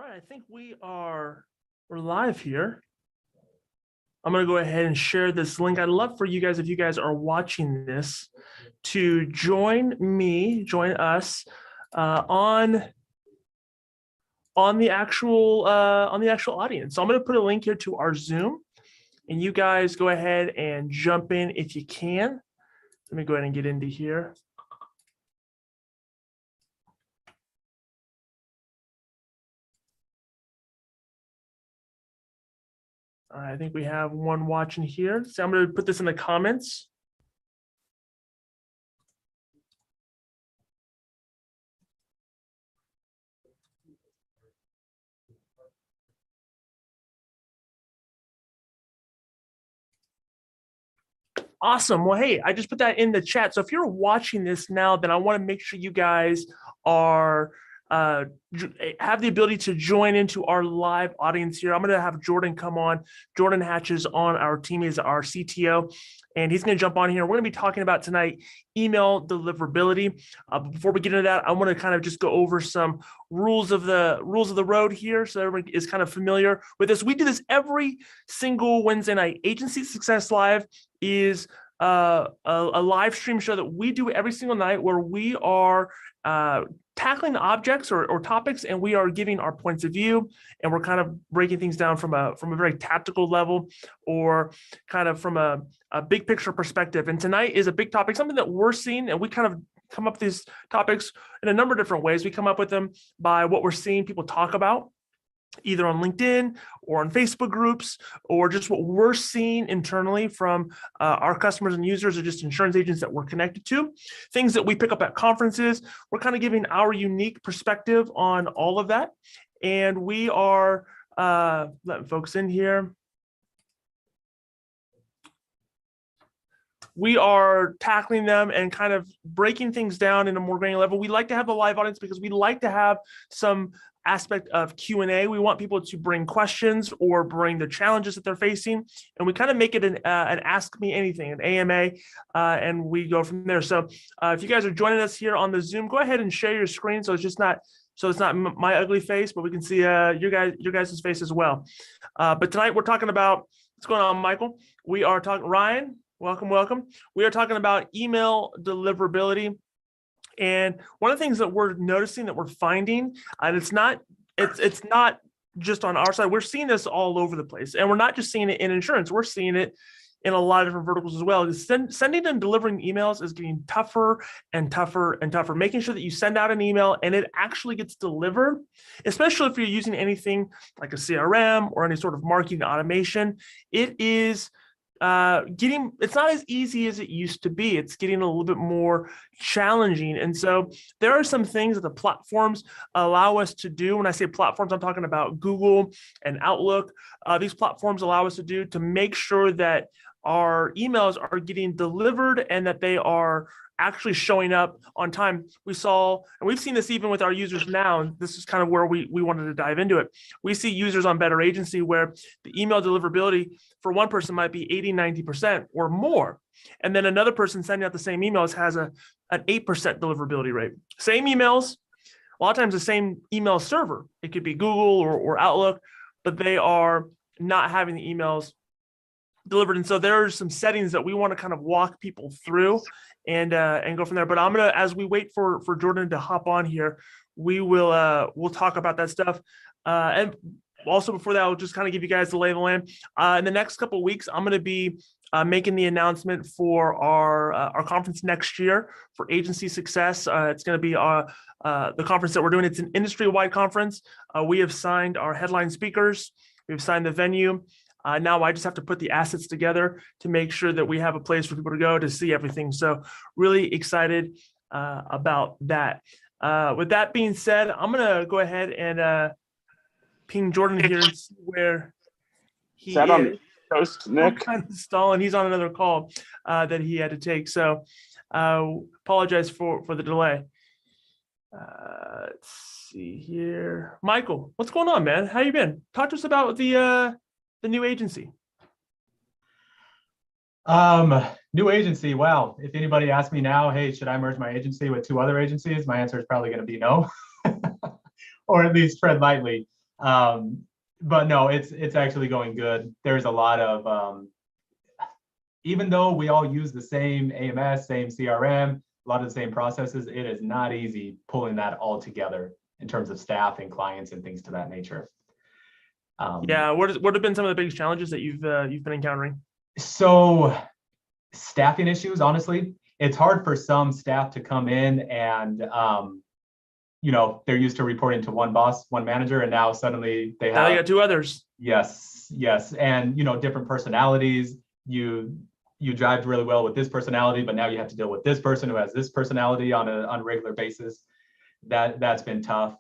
right, I think we're live here. I'm going to go ahead and share this link. I'd love for you guys, if you guys are watching this, to join us on the actual audience. So I'm going to put a link here to our Zoom, and you guys go ahead and jump in if you can. Let me go ahead and get into here. All right, I think we have one watching here. So I'm going to put this in the comments. Awesome. Well, hey, I just put that in the chat. So if you're watching this now, then I want to make sure you guys are have the ability to join into our live audience here. I'm going to have Jordan come on. Jordan Hatches on our team is our CTO, and he's going to jump on here. We're going to be talking about tonight email deliverability. Before we get into that, I want to kind of just go over some rules of the road here, so everyone is kind of familiar with this. We do this every single Wednesday night. Agency Success Live is a live stream show that we do every single night, where we are tackling objects or topics, and we are giving our points of view, and we're kind of breaking things down from a very tactical level, or kind of from a big picture perspective. And tonight is a big topic, something that we're seeing, and we kind of come up with these topics in a number of different ways. We come up with them by what we're seeing people talk about, either on LinkedIn or on Facebook groups, or just what we're seeing internally from our customers and users, or just insurance agents that we're connected to. Things that we pick up at conferences, we're kind of giving our unique perspective on all of that. And we are letting folks in here. We are tackling them and kind of breaking things down in a more granular level. We like to have a live audience because we like to have some aspect of Q&A. We want people to bring questions or bring the challenges that they're facing, and we kind of make it an Ask Me Anything, an AMA, and we go from there. So if you guys are joining us here on the Zoom, go ahead and share your screen so it's not my ugly face, but we can see your guys' face as well. But tonight we're talking about what's going on, Michael. We are talking, Ryan. Welcome. We are talking about email deliverability. And one of the things that we're noticing, that we're finding, and it's not just on our side, we're seeing this all over the place. And we're not just seeing it in insurance, we're seeing it in a lot of different verticals as well. Sending and delivering emails is getting tougher and tougher and tougher. Making sure that you send out an email and it actually gets delivered, especially if you're using anything like a CRM or any sort of marketing automation, it is it's not as easy as it used to be. It's getting a little bit more challenging. And so there are some things that the platforms allow us to do. When I say platforms, I'm talking about Google and Outlook. These platforms allow us to do to make sure that our emails are getting delivered and that they are actually showing up on time. We saw, and we've seen this even with our users now, and this is kind of where we wanted to dive into it. We see users on Better Agency where the email deliverability for one person might be 80, 90% or more. And then another person sending out the same emails has an 8% deliverability rate. Same emails, a lot of times the same email server. It could be Google or Outlook, but they are not having the emails delivered. And so there are some settings that we want to kind of walk people through and go from there. But I'm gonna, as we wait for Jordan to hop on here, we'll talk about that stuff. And also before that, I'll just kind of give you guys the lay of the land. In the next couple of weeks, I'm going to be making the announcement for our conference next year for Agency Success. It's going to be the conference that we're doing. It's an industry-wide conference. We have signed our headline speakers. We've signed the venue. Now I just have to put the assets together to make sure that we have a place for people to go to see everything. So really excited about that. With that being said, I'm going to go ahead and ping Jordan here and see where he is. On Coast, Nick? Kind of stalling. He's on another call that he had to take. So apologize for the delay. Let's see here. Michael, what's going on, man? How you been? Talk to us about the new agency. New agency. Well, if anybody asks me now, hey, should I merge my agency with two other agencies? My answer is probably going to be no, or at least tread lightly. But no, it's actually going good. There's a lot of even though we all use the same AMS, same CRM, a lot of the same processes, it is not easy pulling that all together in terms of staff and clients and things to that nature. Yeah, what have been some of the biggest challenges that you've been encountering? So staffing issues, honestly, it's hard for some staff to come in and they're used to reporting to one boss, one manager, and now suddenly they Now have you got two others. yes, and different personalities. You jive really well with this personality, but now you have to deal with this person who has this personality on a regular basis. That's been tough.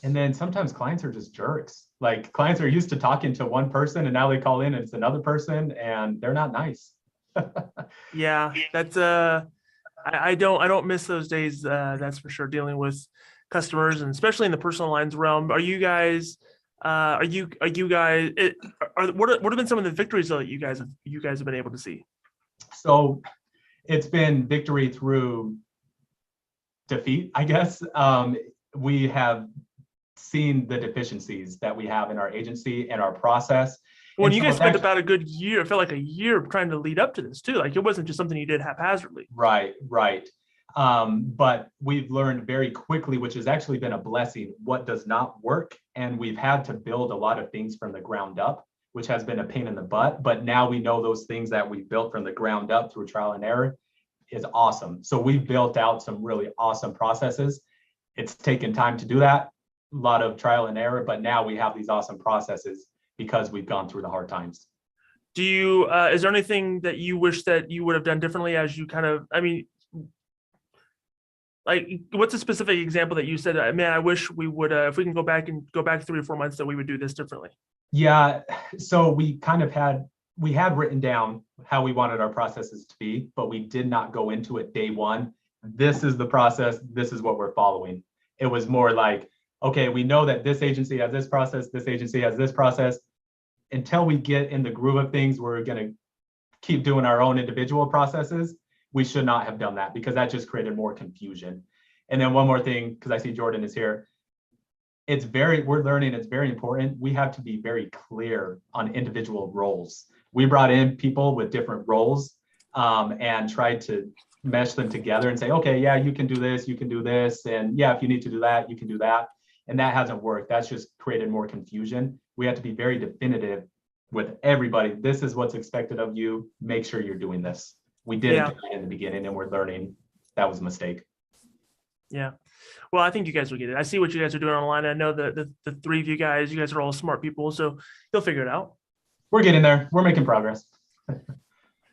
And then sometimes clients are just jerks. Like clients are used to talking to one person and now they call in and it's another person and they're not nice. Yeah, that's I don't miss those days. That's for sure. Dealing with customers and especially in the personal lines realm. Are you guys? What have been some of the victories though that you guys have been able to see? So it's been victory through defeat, I guess. We have seen the deficiencies that we have in our agency and our process. When you guys spent about a good year, it felt like a year trying to lead up to this too. Like it wasn't just something you did haphazardly. Right. But we've learned very quickly, which has actually been a blessing, what does not work. And we've had to build a lot of things from the ground up, which has been a pain in the butt. But now we know those things that we built from the ground up through trial and error is awesome. So we've built out some really awesome processes. It's taken time to do that, a lot of trial and error, but now we have these awesome processes because we've gone through the hard times. Do you, is there anything that you wish that you would have done differently as you like what's a specific example that you said, man, I wish we would, if we can go back 3 or 4 months that we would do this differently? Yeah. So we had written down how we wanted our processes to be, but we did not go into it day one. This is the process. This is what we're following. It was more like, okay, we know that this agency has this process. This agency has this process. Until we get in the groove of things, we're going to keep doing our own individual processes. We should not have done that because that just created more confusion. And then one more thing, because I see Jordan is here. We're learning it's very important. We have to be very clear on individual roles. We brought in people with different roles and tried to mesh them together and say, okay, yeah, you can do this, you can do this. And yeah, if you need to do that, you can do that. And that hasn't worked. That's just created more confusion. We have to be very definitive with everybody. This is what's expected of you. Make sure you're doing this. We didn't do that in the beginning and we're learning that was a mistake. Yeah. Well, I think you guys will get it. I see what you guys are doing online. I know that the three of you guys are all smart people, so you'll figure it out. We're getting there. We're making progress.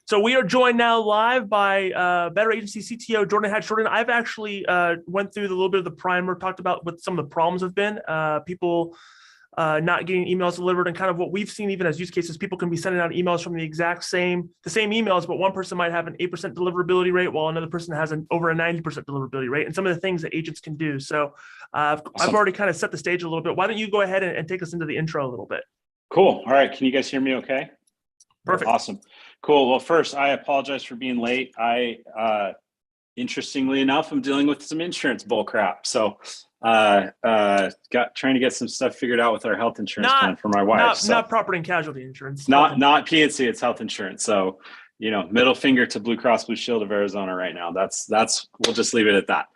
So we are joined now live by Better Agency CTO Jordan Hatch. Jordan, I've actually went through a little bit of the primer, talked about what some of the problems have been. People not getting emails delivered, and kind of what we've seen even as use cases. People can be sending out emails from the same emails, but one person might have an 8% deliverability rate while another person has over a 90% deliverability rate, and some of the things that agents can do. So I've already kind of set the stage a little bit. Why don't you go ahead and take us into the intro a little bit? Cool. All right. Can you guys hear me okay? Perfect. Awesome. Cool. Well, first, I apologize for being late. Interestingly enough, I'm dealing with some insurance bull crap. So trying to get some stuff figured out with our health insurance plan for my wife. Not property and casualty insurance. Not PNC, it's health insurance. So, middle finger to Blue Cross Blue Shield of Arizona right now. That's we'll just leave it at that.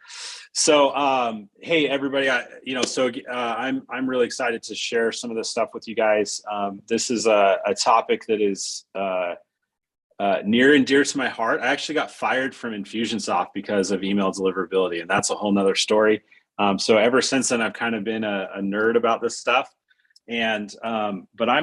So, hey everybody, I'm really excited to share some of this stuff with you guys. This is a topic that is near and dear to my heart. I actually got fired from Infusionsoft because of email deliverability, and that's a whole nother story. So ever since then, I've kind of been a nerd about this stuff. And but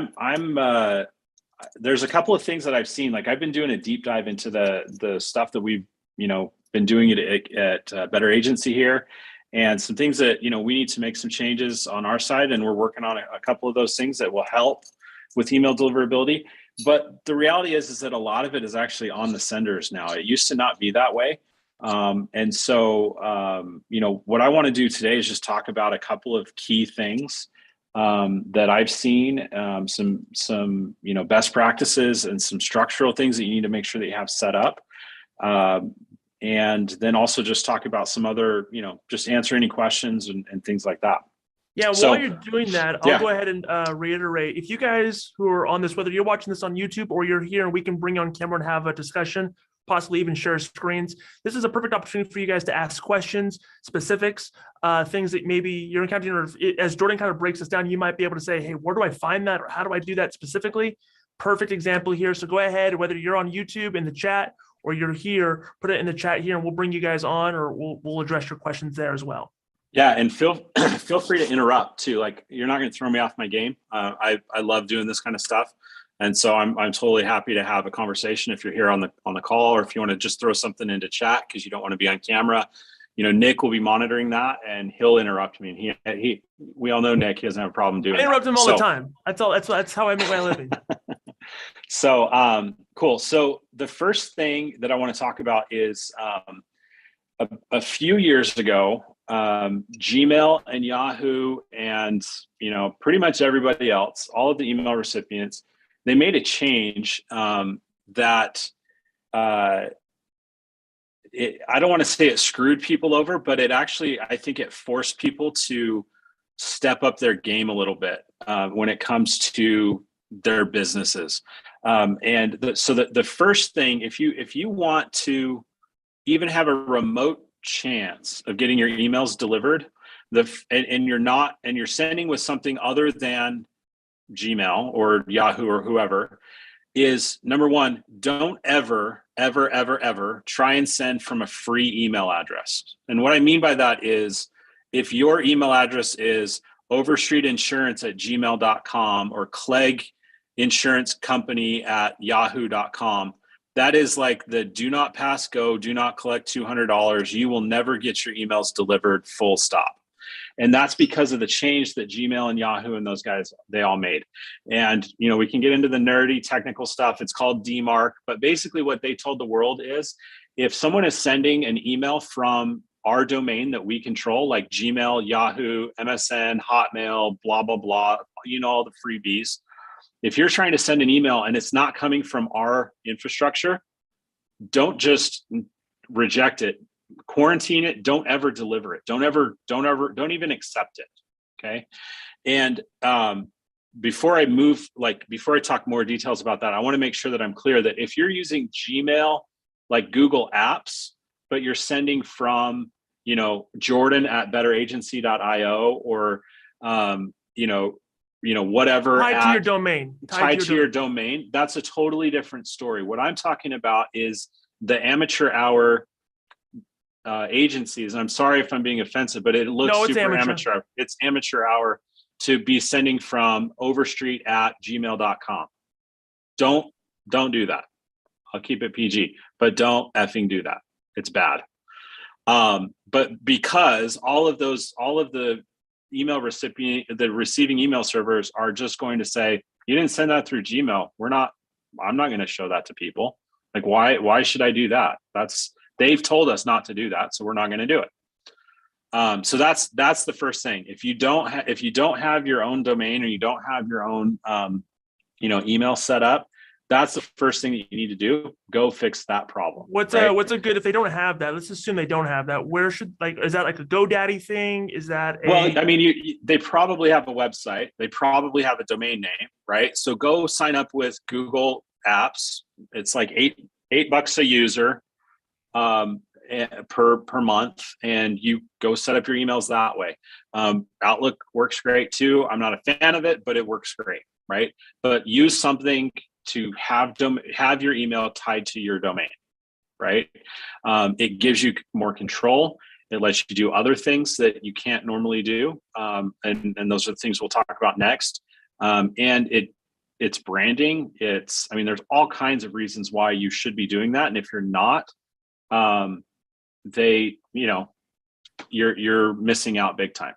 there's a couple of things that I've seen. Like I've been doing a deep dive into the stuff that we've been doing it at Better Agency here, and some things that we need to make some changes on our side, and we're working on a couple of those things that will help with email deliverability. But the reality is that a lot of it is actually on the senders now. It used to not be that way. And so, what I want to do today is just talk about a couple of key things that I've seen, some best practices and some structural things that you need to make sure that you have set up. And then also just talk about some other, just answer any questions and things like that. Yeah, So while you're doing that, I'll go ahead and reiterate. If you guys who are on this, whether you're watching this on YouTube or you're here and we can bring you on camera and have a discussion, possibly even share screens, this is a perfect opportunity for you guys to ask questions, specifics, things that maybe you're encountering. Or as Jordan kind of breaks this down, you might be able to say, hey, where do I find that? Or how do I do that specifically? Perfect example here. So go ahead, whether you're on YouTube in the chat or you're here, put it in the chat here and we'll bring you guys on, or we'll address your questions there as well. Yeah, and feel free to interrupt too. Like, you're not going to throw me off my game. I love doing this kind of stuff, and so I'm totally happy to have a conversation if you're here on the call, or if you want to just throw something into chat because you don't want to be on camera. You know, Nick will be monitoring that, and he'll interrupt me. And we all know Nick. He doesn't have a problem doing. I interrupt him all the time. That's how I make my living. So cool. So the first thing that I want to talk about is a few years ago, Gmail and Yahoo and, you know, pretty much everybody else, all of the email recipients, they made a change that I don't want to say it screwed people over, but it actually, I think it forced people to step up their game a little bit when it comes to their businesses. So the first thing, if you want to even have a remote chance of getting your emails delivered, and you're sending with something other than Gmail or Yahoo or whoever, is number one, don't ever try and send from a free email address. And what I mean by that is, if your email address is overstreetinsurance@gmail.com or Clegg Insurance Company at yahoo.com, that is like the do not pass go, do not collect $200. You will never get your emails delivered, full stop. And that's because of the change that Gmail and Yahoo and those guys, they all made. And, you know, we can get into the nerdy technical stuff. It's called Dmarc. But basically what they told the world is, if someone is sending an email from our domain that we control, like Gmail, Yahoo, MSN, Hotmail, blah, blah, blah, you know, all the freebies. If you're trying to send an email and it's not coming from our infrastructure, don't just reject it, quarantine it, don't ever deliver it. Don't even accept it. Okay. And before I talk more details about that, I want to make sure that I'm clear that if you're using Gmail, like Google Apps, but you're sending from, you know, Jordan at betteragency.io or, whatever tied to your domain, tied to your domain, that's a totally different story. What I'm talking about is the amateur hour agencies. And I'm sorry if I'm being offensive, but it looks super amateur. It's amateur hour to be sending from overstreet@gmail.com. Don't do that. I'll keep it PG, but don't effing do that. It's bad. But because all of the email the receiving email servers are just going to say, you didn't send that through Gmail. I'm not going to show that to people. Like, why should I do that? They've told us not to do that, so we're not going to do it. So that's the first thing. If you don't have your own domain, or you don't have your own email set up, that's the first thing that you need to do. Go fix that problem. What's a good, if they don't have that, let's assume they don't have that, where should, is that like a GoDaddy thing? Is that well, I mean, they probably have a website. They probably have a domain name, right? So go sign up with Google Apps. It's like $8 a user per month, and you go set up your emails that way. Outlook works great too. I'm not a fan of it, but it works great, right? But use something to have your email tied to your domain, right? It gives you more control. It lets you do other things that you can't normally do. And those are the things we'll talk about next. And it's branding. There's all kinds of reasons why you should be doing that. And if you're not, you're missing out big time.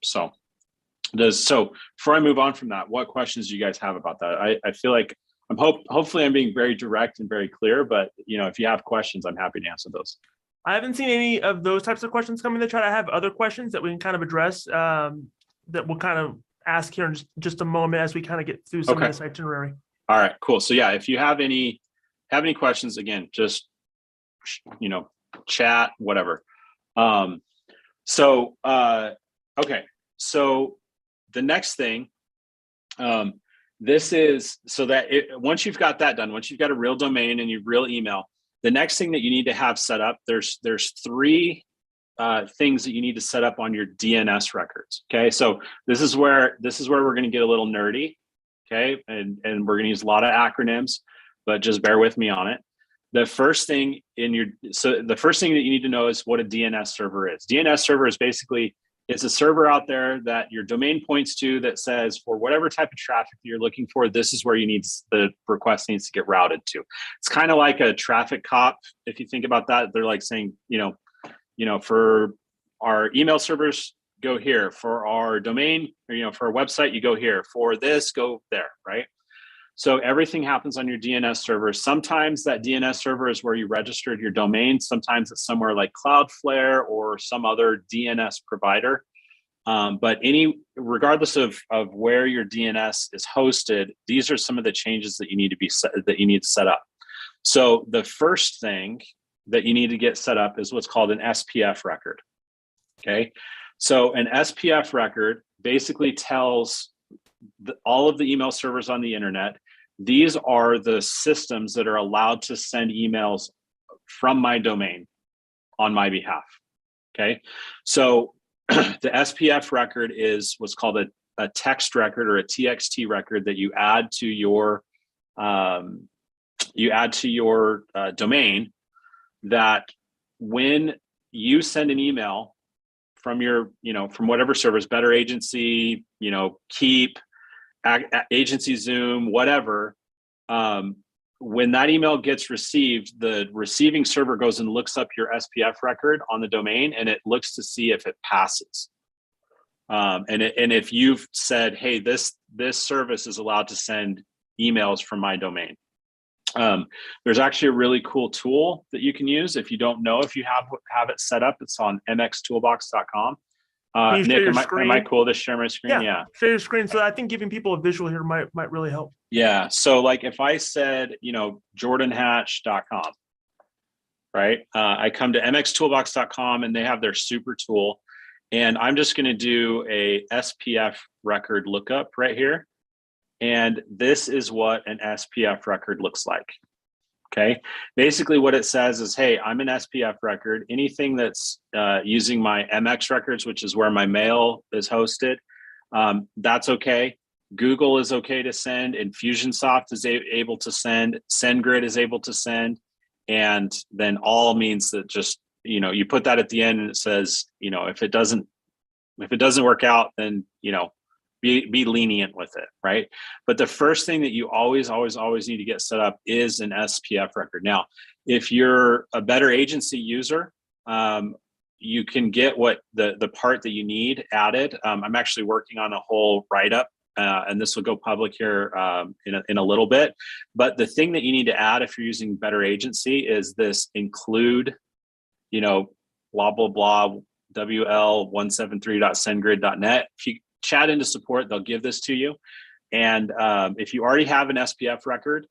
So before I move on from that, what questions do you guys have about that? I feel like hopefully I'm being very direct and very clear, but if you have questions, I'm happy to answer those. I haven't seen any of those types of questions come in the chat. I have other questions that we can kind of address that we'll kind of ask here in just a moment as we kind of get through some of this itinerary. All right, cool. So yeah, if you have any questions, again, just chat, whatever. Okay. So the next thing, this is so that once you've got that done, once you've got a real domain and your real email, the next thing that you need to have set up, there's three things that you need to set up on your DNS records. Okay, so this is where we're going to get a little nerdy. Okay, and we're going to use a lot of acronyms, but just bear with me on it. The first thing the first thing that you need to know is what a DNS server is. DNS server is basically, it's a server out there that your domain points to that says, for whatever type of traffic that you're looking for, this is where the request needs to get routed to. It's kind of like a traffic cop. If you think about that, they're like saying, for our email servers, go here. For our domain, or, for our website, you go here. For this, go there, right? So everything happens on your DNS server. Sometimes that DNS server is where you registered your domain. Sometimes it's somewhere like Cloudflare or some other DNS provider. But regardless of where your DNS is hosted, these are some of the changes that you need to set up. So the first thing that you need to get set up is what's called an SPF record. Okay, so an SPF record basically tells all of the email servers on the internet, these are the systems that are allowed to send emails from my domain on my behalf. Okay, so the SPF record is what's called a text record or a TXT record that you add to your domain, that when you send an email from from whatever servers, Better Agency, Keep, Agency Zoom, whatever, when that email gets received, the receiving server goes and looks up your SPF record on the domain, and it looks to see if it passes. And if you've said, hey, this service is allowed to send emails from my domain. There's actually a really cool tool that you can use if you don't know if you have it set up. It's on mxtoolbox.com. Nick, am I cool to share my screen? Yeah. Share your screen. So I think giving people a visual here might really help. Yeah. So like if I said, jordanhatch.com, right? I come to mxtoolbox.com and they have their super tool, and I'm just going to do a SPF record lookup right here. And this is what an SPF record looks like. Okay. Basically what it says is, hey, I'm an SPF record. Anything that's using my MX records, which is where my mail is hosted, that's okay. Google is okay to send. Infusionsoft is able to send. SendGrid is able to send. And then all means that just, you put that at the end and it says, if it doesn't work out, then, be lenient with it, right? But the first thing that you always need to get set up is an SPF record. Now, if you're a Better Agency user, you can get what the part that you need added. I'm actually working on a whole write-up, and this will go public here in a little bit. But the thing that you need to add if you're using Better Agency is this include, blah, blah, blah, wl173.sendgrid.net. If you chat into support, they'll give this to you. And if you already have an SPF record,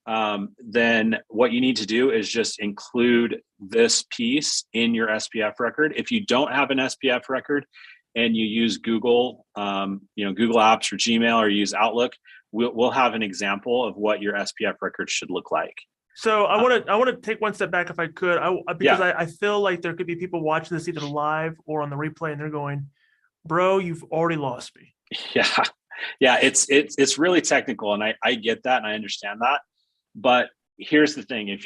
then what you need to do is just include this piece in your SPF record. If you don't have an SPF record and you use Google, Google Apps or Gmail, or you use Outlook, we'll have an example of what your SPF record should look like. So I want to take one step back if I could, because I feel like there could be people watching this either live or on the replay, and they're going, bro, you've already lost me. Yeah, it's really technical, and I get that and I understand that. But here's the thing: if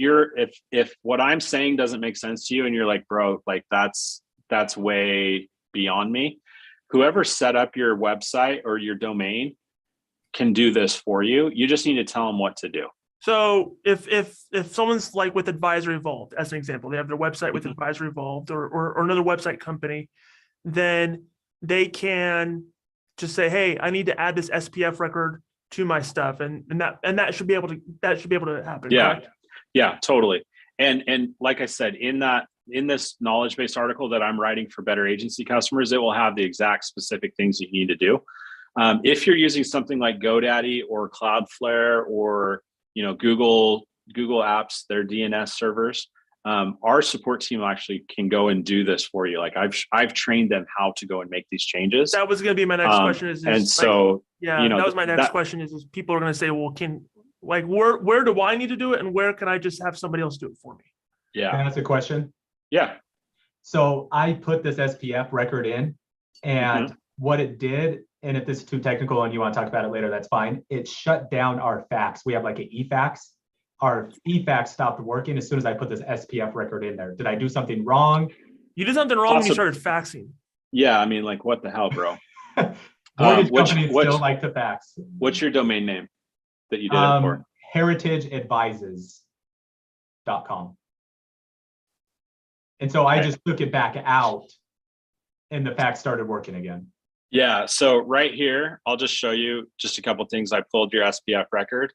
what I'm saying doesn't make sense to you, and you're like, bro, like that's way beyond me, whoever set up your website or your domain can do this for you. You just need to tell them what to do. So if someone's like with Advisory Evolved, as an example, they have their website with Advisory Evolved or another website company, then they can just say, hey, I need to add this SPF record to my stuff. And that should be able to happen. Yeah. Correct? Yeah, totally. And like I said, in this knowledge-based article that I'm writing for Better Agency customers, it will have the exact specific things you need to do. If you're using something like GoDaddy or Cloudflare or Google Apps, their DNS servers, our support team actually can go and do this for you. Like I've trained them how to go and make these changes. That was going to be my next question. And so, yeah, that was my next question is people are going to say, well, where do I need to do it? And where can I just have somebody else do it for me? Yeah. Can I ask a question? Yeah. So I put this SPF record in, and what it did, and if this is too technical and you want to talk about it later, that's fine. It shut down our fax. We have like an eFax. Our eFax stopped working as soon as I put this SPF record in there. Did I do something wrong? You did something wrong when you started faxing. Yeah, I mean, like, what the hell, bro? Mortgage companies still like to fax. What's your domain name that you did it for? heritageadvises.com. And so I just took it back out and the fax started working again. Yeah, so right here, I'll just show you just a couple of things. I pulled your SPF record.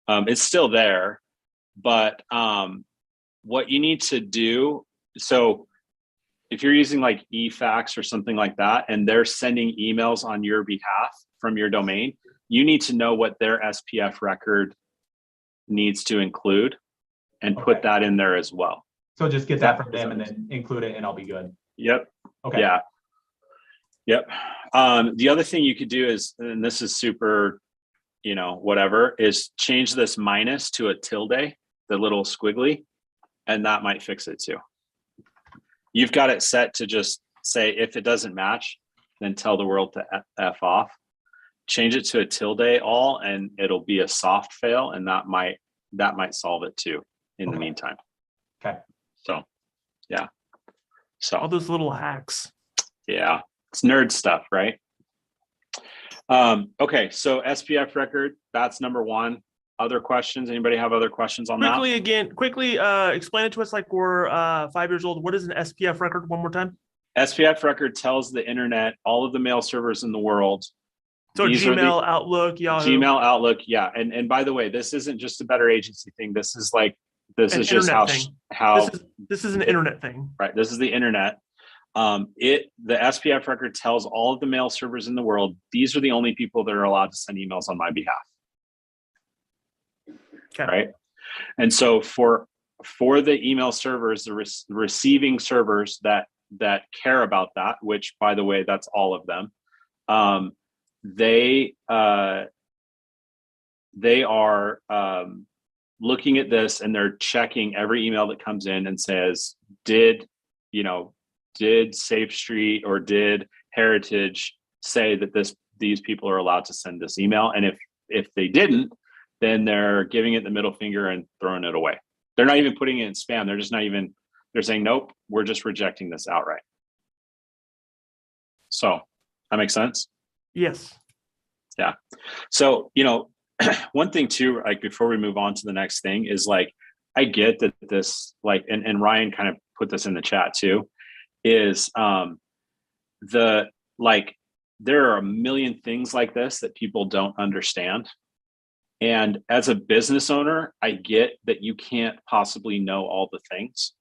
It's still there, but what you need to do, so if you're using like eFax or something like that, and they're sending emails on your behalf from your domain, you need to know what their SPF record needs to include and put that in there as well. So just get that from them and then include it and I'll be good. Yep. Okay. Yeah. Yep. The other thing you could do is, and this is super, whatever, is change this minus to a tilde, the little squiggly, and that might fix it too. You've got it set to just say, if it doesn't match, then tell the world to F off. Change it to a tilde all, and it'll be a soft fail, and that might solve it too in the meantime. Okay. So, yeah. So all those little hacks. Yeah. It's nerd stuff, right? Okay, so SPF record, that's number one. Other questions? Anybody have other questions on that? Quickly explain it to us like we're 5 years old. What is an SPF record one more time? SPF record tells the internet, all of the mail servers in the world. So Gmail, Outlook, Yahoo. Gmail, Outlook, yeah. And by the way, this isn't just a Better Agency thing. This is just how this is an internet thing. Right. This is the internet. The SPF record tells all of the mail servers in the world, these are the only people that are allowed to send emails on my behalf. Okay. Right. And so for the email servers, the receiving servers that care about that, which by the way, that's all of them, they are looking at this and they're checking every email that comes in and says, did Safe Street or did Heritage say that these people are allowed to send this email? And if they didn't, then they're giving it the middle finger and throwing it away. They're not even putting it in spam. They're saying, nope, we're just rejecting this outright. So that makes sense? Yes. Yeah. So, one thing too, like before we move on to the next thing is like, I get that this like, and Ryan kind of put this in the chat too, is there are a million things like this that people don't understand. And as a business owner, I get that you can't possibly know all the things,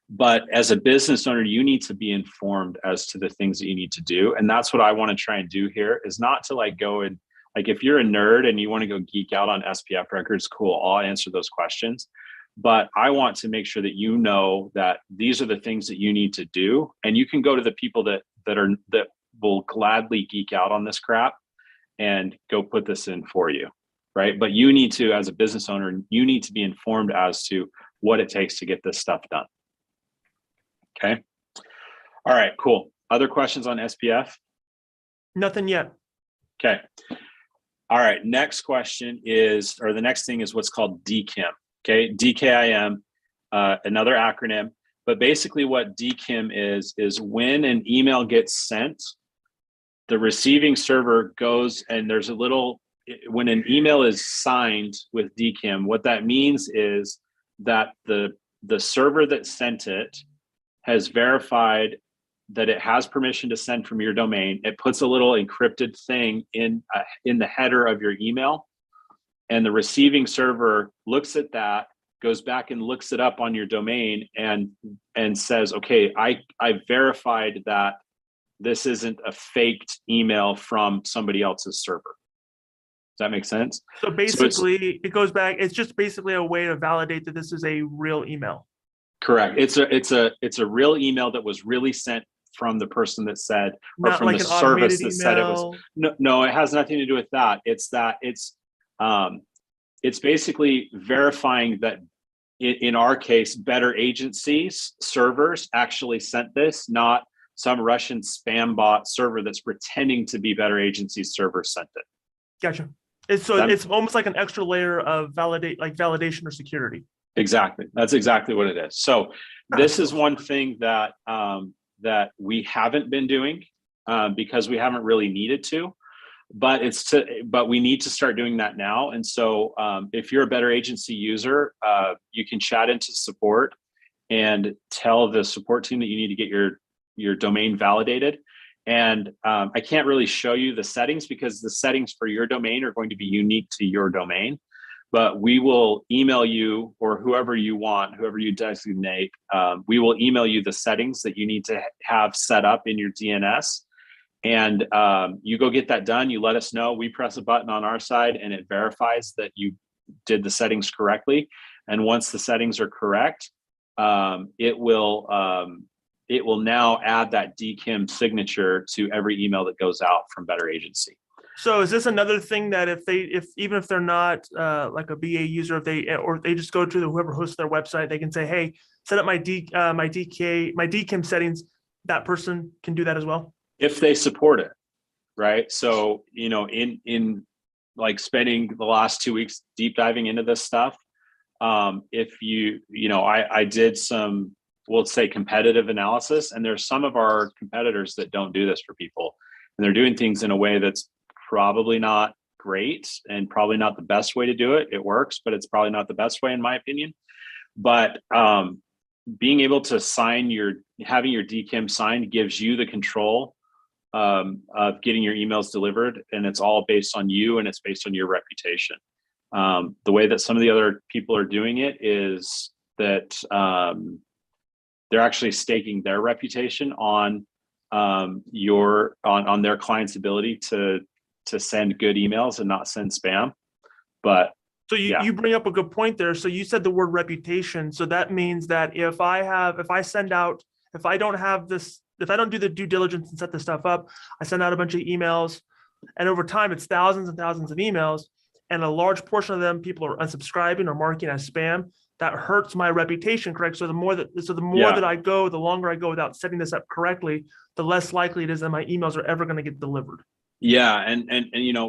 but as a business owner, you need to be informed as to the things that you need to do. And that's what I want to try and do here, is not to like go and like, if you're a nerd and you want to go geek out on SPF records, cool, I'll answer those questions. But I want to make sure that you know that these are the things that you need to do. And you can go to the people that will gladly geek out on this crap and go put this in for you. Right. But you need to, as a business owner, you need to be informed as to what it takes to get this stuff done. Okay. All right, cool. Other questions on SPF? Nothing yet. Okay. All right. Next question is, or the next thing is what's called Dkim. Okay. DKIM, another acronym. But basically what Dkim is when an email gets sent, the receiving server goes and there's a little, when an email is signed with Dkim, what that means is that the server that sent it has verified that it has permission to send from your domain. It puts a little encrypted thing in the header of your email, and the receiving server looks at that, goes back and looks it up on your domain and says, okay, I verified that this isn't a faked email from somebody else's server. Does that make sense? So basically, it goes back. It's just basically a way to validate that this is a real email. Correct. It's a real email that was really sent from the person that said, or Not from like the an service automated that said it was. email. No, it has nothing to do with that. It's basically verifying that in our case, Better Agencies servers actually sent this, not some Russian spam bot server that's pretending to be Better Agencies server sent it. Gotcha. It's almost like an extra layer of validation or security. Exactly. That's exactly what it is. So this is one thing that that we haven't been doing because we haven't really needed to, but we need to start doing that now. And so if you're a Better Agency user, you can chat into support and tell the support team that you need to get your domain validated. And I can't really show you the settings because the settings for your domain are going to be unique to your domain. But we will email you, or whoever you want, whoever you designate, we will email you the settings that you need to have set up in your DNS. And you go get that done. You let us know. We press a button on our side and it verifies that you did the settings correctly. And once the settings are correct, it will now add that Dkim signature to every email that goes out from Better Agency. So is this another thing that even if they're not like a BA user, if they just go to whoever hosts their website, they can say, hey, set up my Dkim settings. That person can do that as well if they support it, right? So in like spending the last 2 weeks deep diving into this stuff, if I did some, we'll say, competitive analysis, and there's some of our competitors that don't do this for people, and they're doing things in a way that's probably not great and probably not the best way to do it. It works, but it's probably not the best way in my opinion. But being able to having your Dkim signed gives you the control of getting your emails delivered, and it's all based on you and it's based on your reputation. The way that some of the other people are doing it is that they're actually staking their reputation on their client's ability to send good emails and not send spam. But so you bring up a good point there. So you said the word reputation. So that means that if I don't do the due diligence and set this stuff up, I send out a bunch of emails, and over time it's thousands and thousands of emails, and a large portion of them people are unsubscribing or marking as spam. That hurts my reputation, correct? So the more that I go, the longer I go without setting this up correctly, the less likely it is that my emails are ever going to get delivered. Yeah, and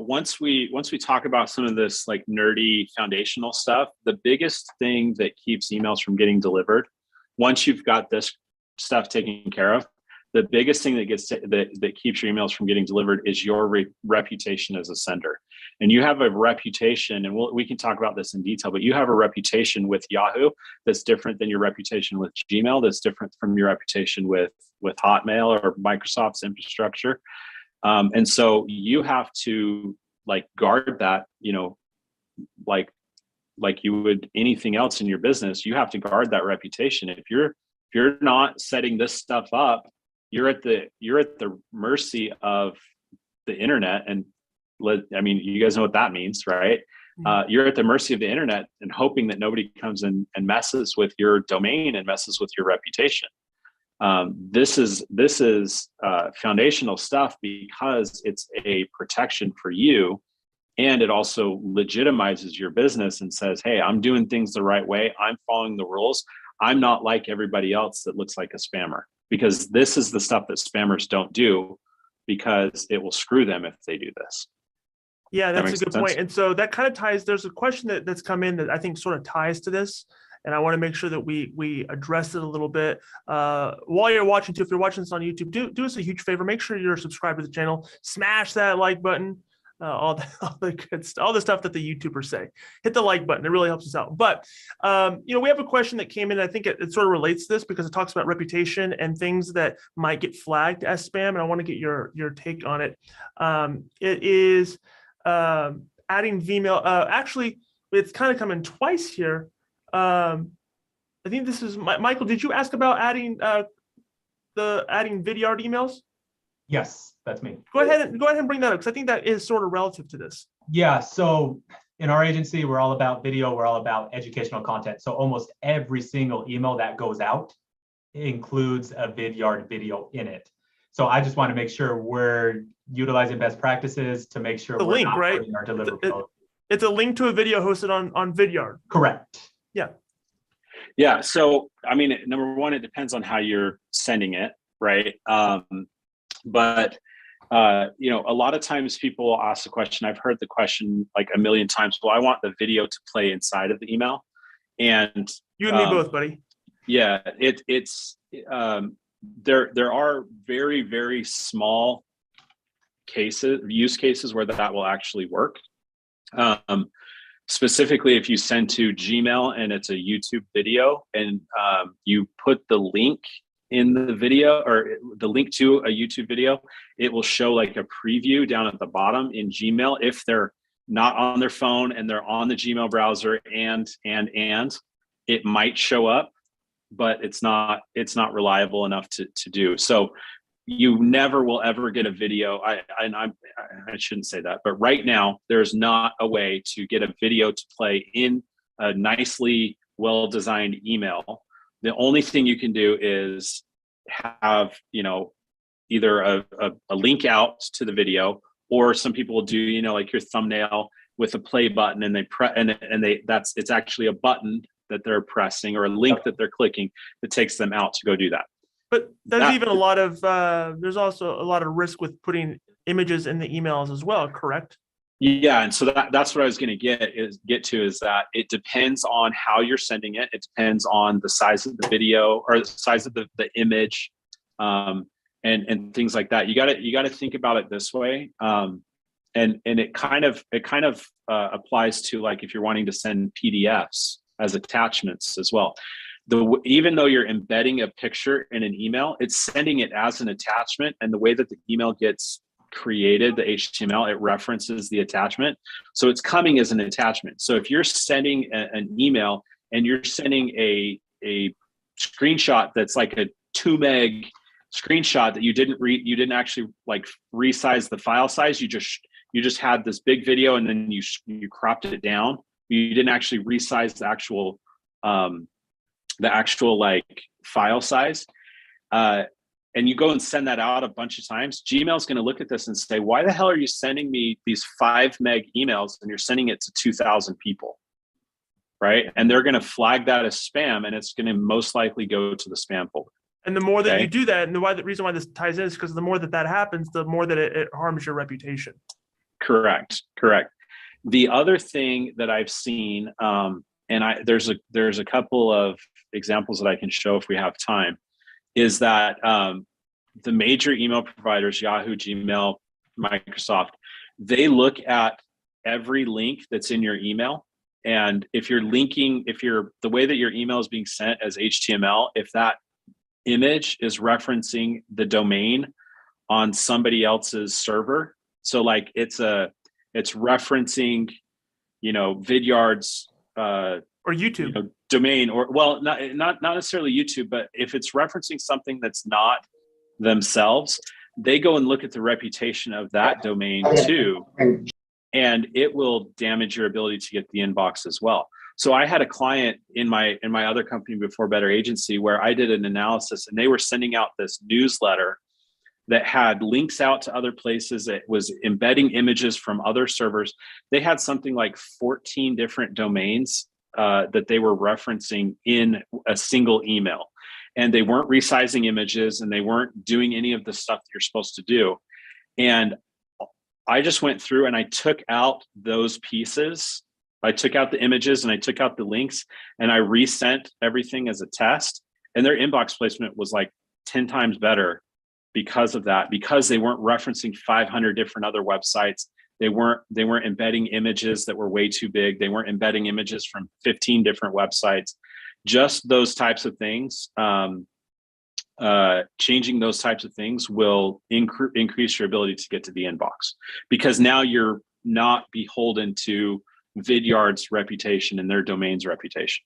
once we talk about some of this like nerdy foundational stuff, the biggest thing that keeps emails from getting delivered, once you've got this stuff taken care of, the biggest thing that keeps your emails from getting delivered is your reputation as a sender. And you have a reputation, and we can talk about this in detail, but you have a reputation with Yahoo that's different than your reputation with Gmail, that's different from your reputation with Hotmail or Microsoft's infrastructure. And so you have to like guard that, like you would anything else in your business. You have to guard that reputation. If you're not setting this stuff up, you're at the mercy of the internet. And you guys know what that means, right? You're at the mercy of the internet and hoping that nobody comes in and messes with your domain and messes with your reputation. This is foundational stuff because it's a protection for you, and it also legitimizes your business and says, hey, I'm doing things the right way. I'm following the rules. I'm not like everybody else that looks like a spammer, because this is the stuff that spammers don't do, because it will screw them if they do this. Yeah, that's a good point. And so that kind of ties, there's a question that's come in that I think sort of ties to this. And I want to make sure that we address it a little bit. While you're watching too, if you're watching this on YouTube, do us a huge favor. Make sure you're subscribed to the channel. Smash that like button. All the stuff that the YouTubers say. Hit the like button. It really helps us out. But we have a question that came in. I think it sort of relates to this because it talks about reputation and things that might get flagged as spam. And I want to get your take on it. It is adding Vmail. Actually, it's kind of coming twice here. I think this is Michael. Did you ask about adding Vidyard emails? Yes, that's me. Go ahead and bring that up, because I think that is sort of relative to this. Yeah, so in our agency, we're all about video, we're all about educational content. So almost every single email that goes out includes a Vidyard video in it. So I just want to make sure we're utilizing best practices to make sure The we're link, not right? putting our deliverables. It's a link to a video hosted on Vidyard. Correct. Yeah. Yeah. So, I mean, number one, it depends on how you're sending it, right? But you know, a lot of times people will ask the question. I've heard the question like a million times. Well, I want the video to play inside of the email, and You and me both, buddy. Yeah, it's there are very, very small use cases where that will actually work. Specifically, if you send to Gmail and it's a YouTube video, and you put the link in the video, or the link to a YouTube video, it will show like a preview down at the bottom in Gmail if they're not on their phone and they're on the Gmail browser, and it might show up, but it's not reliable enough to do. So you never will ever get a video. I shouldn't say that, but right now there's not a way to get a video to play in a nicely well-designed email. The only thing you can do is have, you know, either a link out to the video, or some people will do, you know, like your thumbnail with a play button, and they press and it's actually a button that they're pressing, or a link that they're clicking that takes them out to go do that. But there's even a lot of there's also a lot of risk with putting images in the emails as well, correct? Yeah, and so that's what I was going to get to is that it depends on how you're sending it. It depends on the size of the video, or the size of the image, and things like that. You got to think about it this way, and it kind of applies to, like, if you're wanting to send PDFs as attachments as well. Even though you're embedding a picture in an email, it's sending it as an attachment, and the way that the email gets created, the HTML, it references the attachment. So it's coming as an attachment. So if you're sending an email and you're sending a screenshot that's like a 2 meg screenshot that you didn't actually like resize the file size, you just had this big video and then you cropped it down. You didn't actually resize the actual like file size. And you go and send that out a bunch of times, Gmail's going to look at this and say, why the hell are you sending me these 5 meg emails and you're sending it to 2,000 people, right? And they're going to flag that as spam, and it's going to most likely go to the spam folder. And the more that you do that, and the reason why this ties in is because the more that happens, the more that it harms your reputation. Correct. The other thing that I've seen, and there's a couple of examples that I can show if we have time, is that the major email providers, Yahoo, Gmail, Microsoft, they look at every link that's in your email. And if the way that your email is being sent as HTML, if that image is referencing the domain on somebody else's server, so like it's referencing, you know, Vidyard's or YouTube, you know, domain, or not necessarily YouTube, but if it's referencing something that's not themselves, they go and look at the reputation of that domain too, and it will damage your ability to get the inbox as well. So I had a client in my other company before Better Agency where I did an analysis, and they were sending out this newsletter that had links out to other places. It was embedding images from other servers. They had something like 14 different domains that they were referencing in a single email, and they weren't resizing images, and they weren't doing any of the stuff that you're supposed to do. And I just went through and I took out those pieces. I took out the images and I took out the links, and I resent everything as a test, and their inbox placement was like 10 times better because of that, because they weren't referencing 500 different other websites. They weren't embedding images that were way too big. They weren't embedding images from 15 different websites. Just those types of things, changing those types of things will increase your ability to get to the inbox, because now you're not beholden to Vidyard's reputation and their domain's reputation.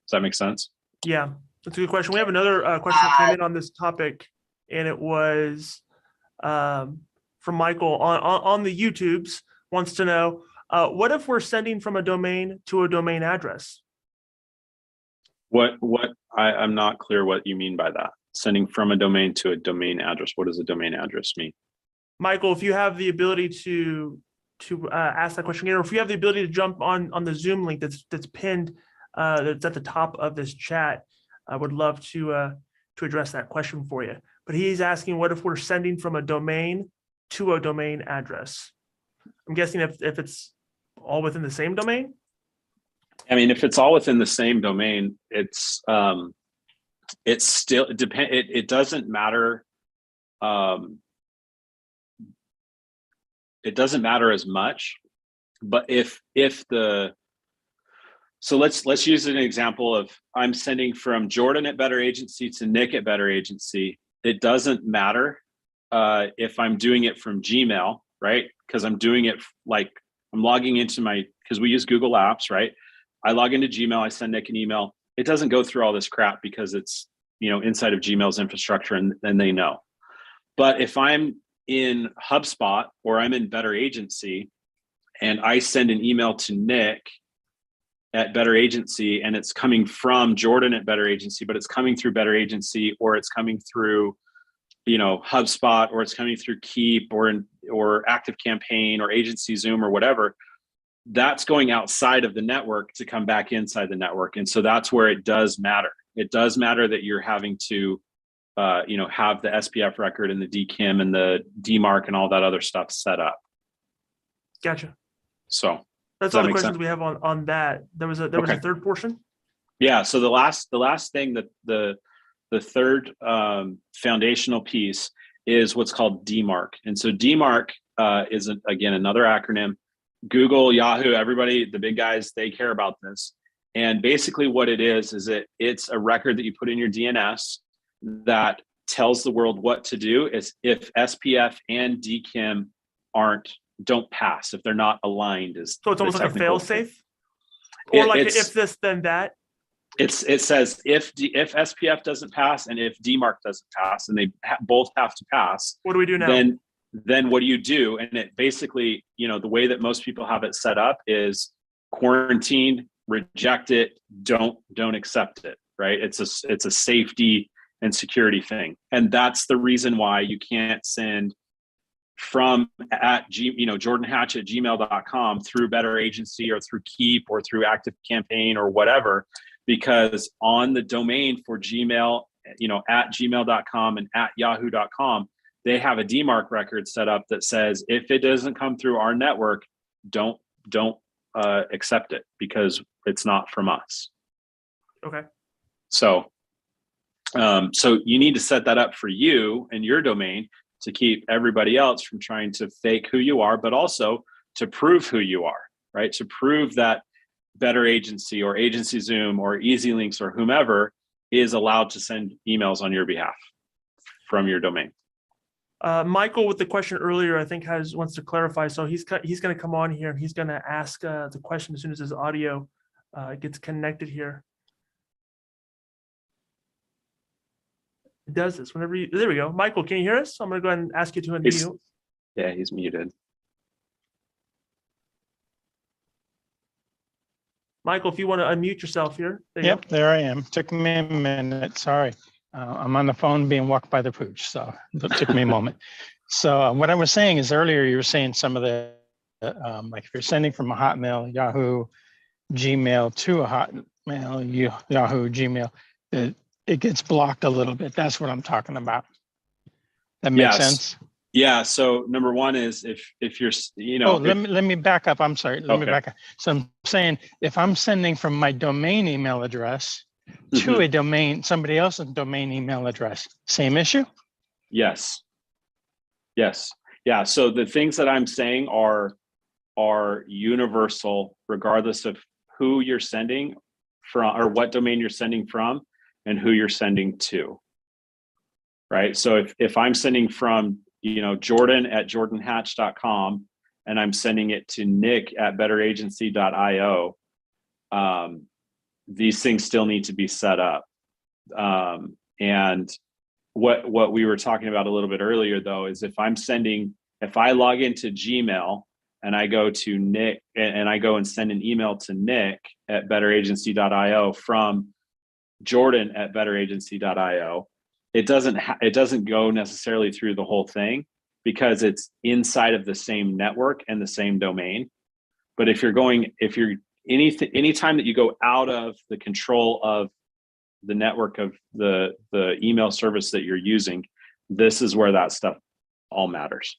Does that make sense? Yeah, that's a good question. We have another question that came in on this topic, and it was from Michael on the YouTubes. Wants to know, What if we're sending from a domain to a domain address? I'm not clear what you mean by that. Sending from a domain to a domain address. What does a domain address mean? Michael, if you have the ability to ask that question again, or if you have the ability to jump on the Zoom link that's pinned, that's at the top of this chat, I would love to address that question for you. But he's asking, what if we're sending from a domain to a domain address? I'm guessing if it's all within the same domain. I mean, if it's all within the same domain, it's still depend. It doesn't matter. It doesn't matter as much. But so let's use an example of I'm sending from Jordan at Better Agency to Nick at Better Agency. It doesn't matter if I'm doing it from Gmail, right? Because I'm doing it like I'm logging into because we use Google Apps, right? I log into Gmail, I send Nick an email. It doesn't go through all this crap because it's, inside of Gmail's infrastructure and they know. But if I'm in HubSpot or I'm in Better Agency and I send an email to Nick at Better Agency and it's coming from Jordan at Better Agency, but it's coming through Better Agency or it's coming through, HubSpot or it's coming through Keep or Active Campaign or Agency Zoom or whatever, that's going outside of the network to come back inside the network. And so that's where it does matter. It does matter that you're having to, have the SPF record and the Dkim and the Dmarc and all that other stuff set up. Gotcha. So that's all the questions we have on that. There was a third portion. Yeah. So the last thing that the third foundational piece is what's called Dmarc. And so Dmarc is again another acronym. Google, Yahoo, everybody, the big guys, they care about this. And basically what it is it's a record that you put in your DNS that tells the world what to do is if SPF and Dkim don't pass, if they're not aligned. So it's almost like a fail safe? Or like if this, then that? It says if SPF doesn't pass and if Dmarc doesn't pass, and they both have to pass. What do we do now? Then what do you do? And it basically, the way that most people have it set up is quarantine, reject it, don't accept it, right? It's a safety and security thing. And that's the reason why you can't send from Jordan Hatch at gmail.com through Better Agency or through Keep or through Active Campaign or whatever, because on the domain for Gmail, at gmail.com and at yahoo.com, they have a Dmarc record set up that says, if it doesn't come through our network, don't accept it because it's not from us. Okay. So you need to set that up for you and your domain to keep everybody else from trying to fake who you are, but also to prove who you are, right? To prove that Better Agency or Agency Zoom or Easy Links or whomever is allowed to send emails on your behalf from your domain. Michael, with the question earlier, I think wants to clarify. So he's going to come on here and he's going to ask the question as soon as his audio gets connected here. It does this whenever there we go. Michael, can you hear us? I'm going to go ahead and ask you to unmute. Yeah, he's muted. Michael, if you want to unmute yourself here. There I am. Took me a minute. Sorry. I'm on the phone being walked by the pooch, so it took me a moment. So what I was saying is earlier you were saying some of the, like if you're sending from a Hotmail, Yahoo, Gmail to a Hotmail, Yahoo, Gmail, it gets blocked a little bit. That's what I'm talking about. That makes sense? Yeah. So number one is if you're, let me back up. I'm sorry. Let me back up. So I'm saying if I'm sending from my domain email address to a domain, somebody else's domain email address, same issue? Yes. Yeah. So the things that I'm saying are universal, regardless of who you're sending from or what domain you're sending from and who you're sending to. Right. So if I'm sending from, Jordan at jordanhatch.com and I'm sending it to Nick at betteragency.io, these things still need to be set up. And what we were talking about a little bit earlier, though, is if I log into Gmail and I go to Nick and I go and send an email to Nick at betteragency.io from Jordan at betteragency.io, it doesn't go necessarily through the whole thing because it's inside of the same network and the same domain. But anytime that you go out of the control of the network of the email service that you're using, this is where that stuff all matters.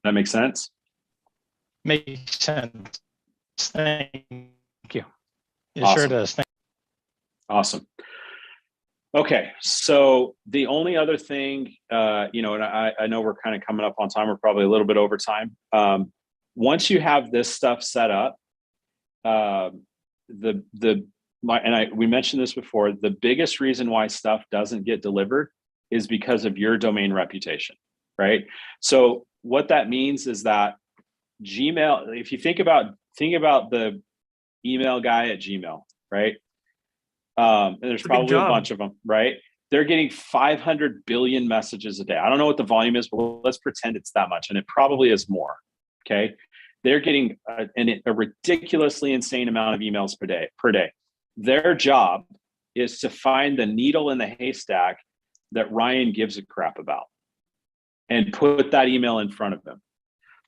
That makes sense? Makes sense. Thank you. It Awesome. sure does. Awesome. Okay, so the only other thing, and I know we're kind of coming up on time. We're probably a little bit over time. Once you have this stuff set up, we mentioned this before. The biggest reason why stuff doesn't get delivered is because of your domain reputation, right? So what that means is that Gmail, if you think about the email guy at Gmail, right? And there's probably a bunch of them, right? They're getting 500 billion messages a day. I don't know what the volume is, but let's pretend it's that much, and it probably is more. Okay, they're getting a ridiculously insane amount of emails per day. Their job is to find the needle in the haystack that Ryan gives a crap about, and put that email in front of them.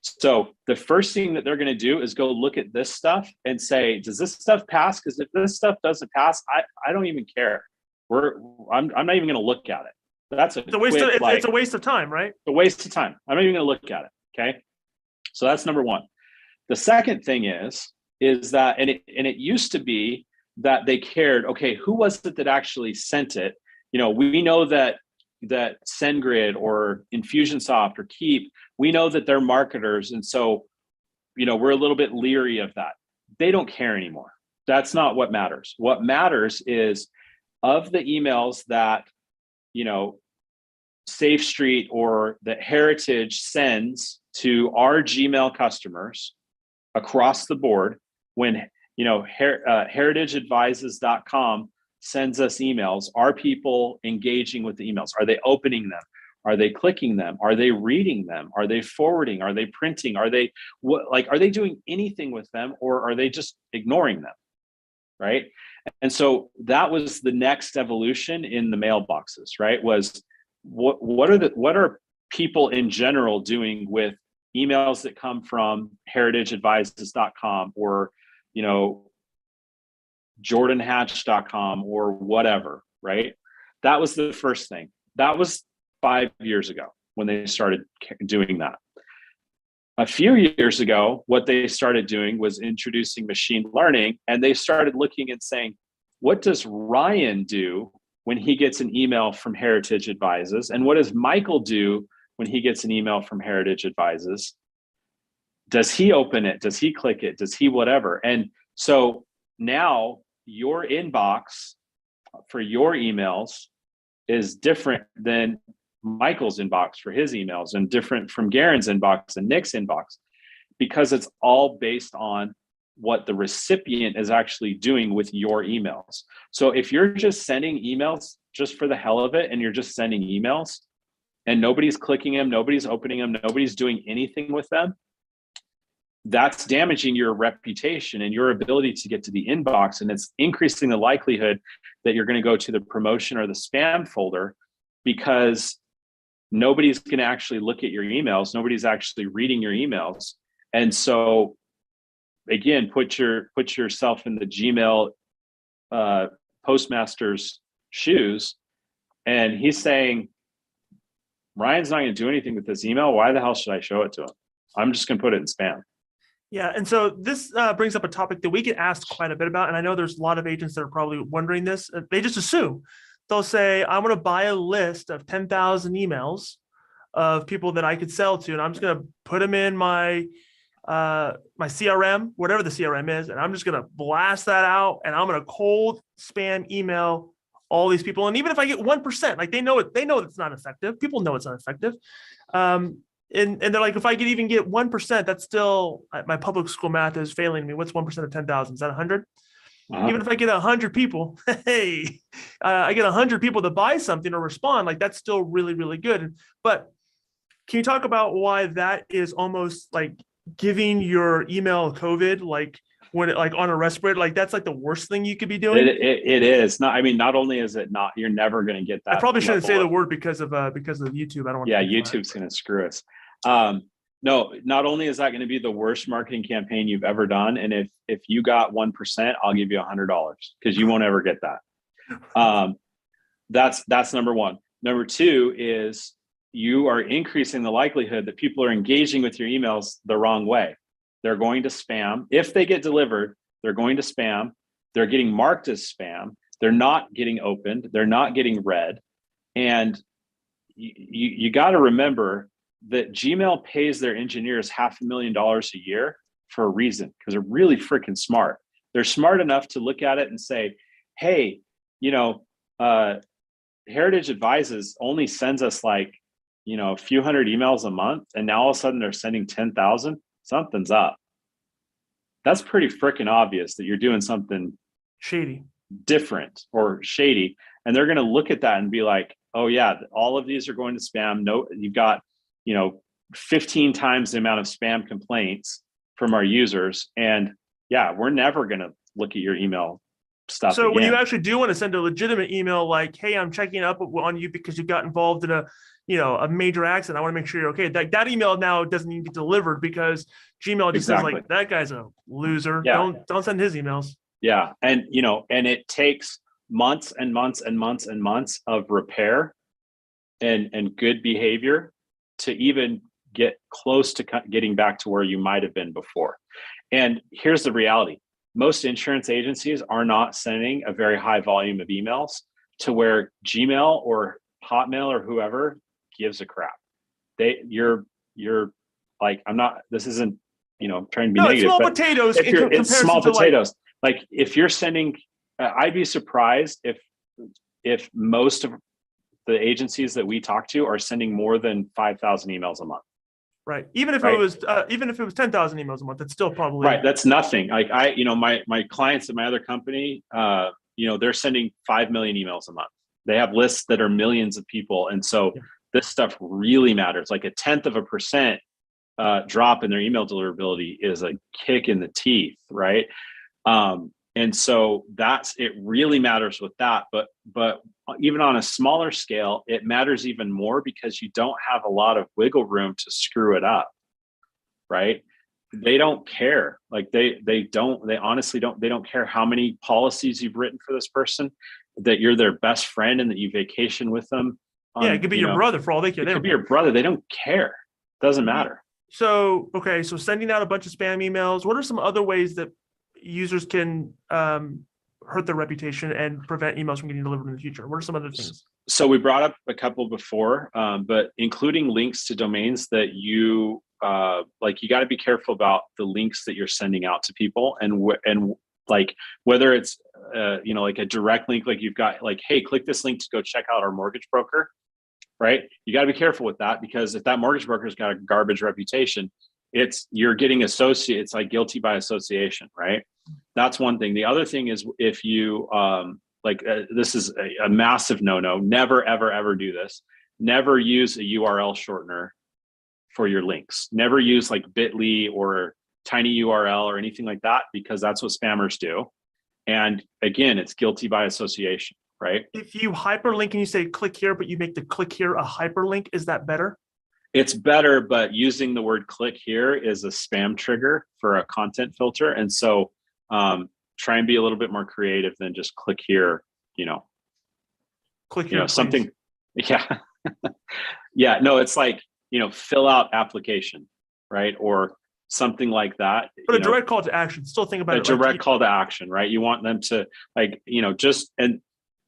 So the first thing that they're going to do is go look at this stuff and say, does this stuff pass? Because if this stuff doesn't pass, I don't even care. I'm not even going to look at it. It's a waste of time, right? It's a waste of time. I'm not even going to look at it. Okay. So that's number one. The second thing is that, and it used to be that they cared, okay, who was it that actually sent it? We know that SendGrid or Infusionsoft or Keep, we know that they're marketers. And so, we're a little bit leery of that. They don't care anymore. That's not what matters. What matters is of the emails that, Safe Street or that Heritage sends to our Gmail customers across the board, when, heritageadvises.com sends us emails, are people engaging with the emails? Are they opening them? Are they clicking them? Are they reading them? Are they forwarding? Are they printing? Are they doing anything with them, or are they just ignoring them? Right. And so that was the next evolution in the mailboxes, right? Was what are people in general doing with emails that come from heritageadvises.com or, jordanhatch.com or whatever, right? That was the first thing. That was 5 years ago when they started doing that. A few years ago, what they started doing was introducing machine learning, and they started looking and saying, what does Ryan do when he gets an email from Heritage Advises? And what does Michael do when he gets an email from Heritage Advises? Does he open it? Does he click it? Does he whatever? And so now your inbox for your emails is different than Michael's inbox for his emails, and different from Garen's inbox and Nick's inbox, because it's all based on what the recipient is actually doing with your emails. So if you're just sending emails just for the hell of it, and you're just sending emails and nobody's clicking them, nobody's opening them, nobody's doing anything with them, that's damaging your reputation and your ability to get to the inbox. And it's increasing the likelihood that you're going to go to the promotion or the spam folder, because nobody's going to actually look at your emails. Nobody's actually reading your emails. And so again, put yourself in the Gmail postmaster's shoes. And he's saying, Ryan's not going to do anything with this email. Why the hell should I show it to him? I'm just going to put it in spam. Yeah. And so this brings up a topic that we get asked quite a bit about. And I know there's a lot of agents that are probably wondering this. They just assume. They'll say, I'm going to buy a list of 10,000 emails of people that I could sell to, and I'm just going to put them in my CRM, whatever the CRM is, and I'm just going to blast that out, and I'm going to cold spam email all these people. And even if I get 1%, like they know it's not effective. People know it's not effective. And they're like, if I could even get 1%, that's still, my public school math is failing me. What's 1% of 10,000? Is that 100? Even if I get 100 people, I get 100 people to buy something or respond, like that's still really, really good. But Can you talk about why that is almost like giving your email COVID, like when it like on a respirator, like that's like the worst thing you could be doing? It is not. I mean, not only is it not, you're never going to get that. I probably shouldn't say level the of- word because of YouTube. I don't want Yeah, to be flagged. YouTube's going to screw us. No, not only is that going to be the worst marketing campaign you've ever done, and if you got 1%, I'll give you $100 because you won't ever get that. That's number one. Number two is you are increasing the likelihood that people are engaging with your emails the wrong way. They're going to spam. If they get delivered, they're going to spam. They're getting marked as spam. They're not getting opened. They're not getting read. And you got to remember that Gmail pays their engineers $500,000 a year for a reason, because they're really freaking smart. They're smart enough to look at it and say, hey, Heritage Advises only sends us like, a few hundred emails a month, and now all of a sudden they're sending 10,000. Something's up. That's pretty freaking obvious that you're doing something Shady, different or shady. And they're going to look at that and be like, oh yeah, all of these are going to spam. No, you've got, 15 times the amount of spam complaints from our users. And yeah, we're never going to look at your email stuff. So again. when you actually do want to send a legitimate email, like, hey, I'm checking up on you because you got involved in a major accident, I want to make sure you're okay. That email now doesn't even get delivered because Gmail just says like, that guy's a loser. Yeah. Don't send his emails. Yeah. And, and it takes months and months and months and months of repair and good behavior to even get close to getting back to where you might have been before. And here's the reality. Most insurance agencies are not sending a very high volume of emails to where Gmail or Hotmail or whoever gives a crap. You're like, this isn't, trying to be negative. It's small but potatoes. It's small potatoes. Like if you're sending, I'd be surprised if most of the agencies that we talk to are sending more than 5,000 emails a month. Right. Even if it was 10,000 emails a month, it's still probably right. That's nothing. Like my clients at my other company, they're sending 5 million emails a month. They have lists that are millions of people. And so this stuff really matters. Like 0.1% drop in their email deliverability is a kick in the teeth. Right. And so it really matters with that. But even on a smaller scale, it matters even more because you don't have a lot of wiggle room to screw it up. Right. They don't care. Like they honestly don't care how many policies you've written for this person, that you're their best friend and that you vacation with them. It could be your brother for all they care. It could be your brother. They don't care. Doesn't matter. So, okay. So sending out a bunch of spam emails, what are some other ways that users can hurt their reputation and prevent emails from getting delivered in the future? What are some other things? So we brought up a couple before, but including links to domains that you you got to be careful about the links that you're sending out to people, and like whether it's like a direct link, like you've got like, hey, click this link to go check out our mortgage broker, right? You got to be careful with that, because if that mortgage broker's got a garbage reputation, you're getting associated. It's like guilty by association, right? That's one thing. The other thing is if you this is a massive no-no. Never, ever, ever do this. Never use a URL shortener for your links. Never use like bit.ly or tiny URL or anything like that, because that's what spammers do. And again, it's guilty by association, right? If you hyperlink and you say click here, but you make the click here a hyperlink, is that better? It's better, but using the word click here is a spam trigger for a content filter. And so try and be a little bit more creative than just click here, Click here, something. Yeah. Yeah. No, it's like, fill out application, right? Or something like that. But a direct call to action. Still think about a direct call to action, right? You want them to and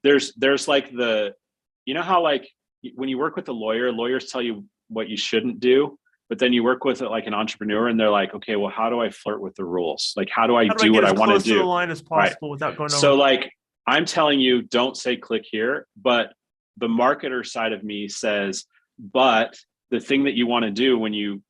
there's like how like when you work with a lawyer, lawyers tell you what you shouldn't do, but then you work with it like an entrepreneur and they're like, okay, well, how do I flirt with the rules? Like, how do I do what I want to do? To the line as possible without going over. So like, I'm telling you, don't say click here, but the marketer side of me says, but the thing that you want to do when you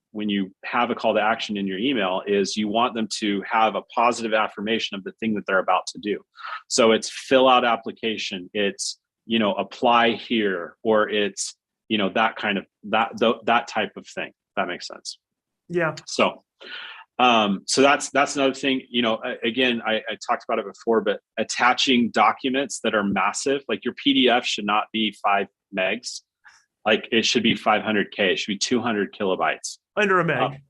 have a call to action in your email is you want them to have a positive affirmation of the thing that they're about to do. So it's fill out application. It's, apply here, or it's, that kind of that type of thing. That makes sense. Yeah. So that's another thing. Again, I talked about it before, but attaching documents that are massive, like your PDF should not be 5 megs. Like it should be 500K. It should be 200 kilobytes. Under a meg.